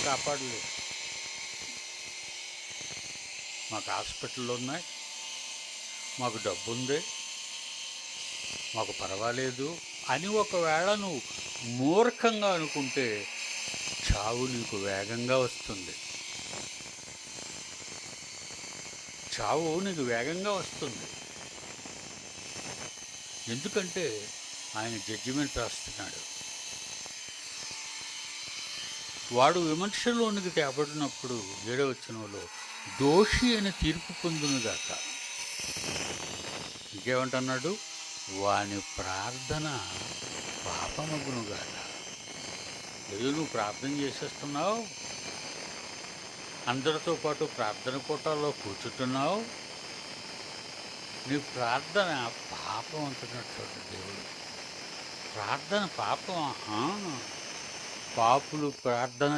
కాపాడలేదు. మాకు హాస్పిటళ్ళు ఉన్నాయి, మాకు డబ్బు ఉంది, మాకు పర్వాలేదు అని ఒకవేళ నువ్వు మూర్ఖంగా అనుకుంటే చావు నీకు వేగంగా వస్తుంది. చావు నీకు వేగంగా వస్తుంది. ఎందుకంటే ఆయన జడ్జిమెంట్ రాస్తున్నాడు. వాడు విమర్శలోనికి తేబడినప్పుడు 7వ వచనంలో దోషి అని తీర్పు పొందునుగాక. ఇంకేమంటున్నాడు? వాని ప్రార్థన పాపమగునుగాక. ఏదో నువ్వు ప్రార్థన చేసేస్తున్నావు, అందరితో పాటు ప్రార్థన కూటాల్లో కూర్చుంటున్నావు, నీ ప్రార్థన పాపం అంటున్నట్టు దేవుడు. ప్రార్థన పాపం. పాపులు ప్రార్థన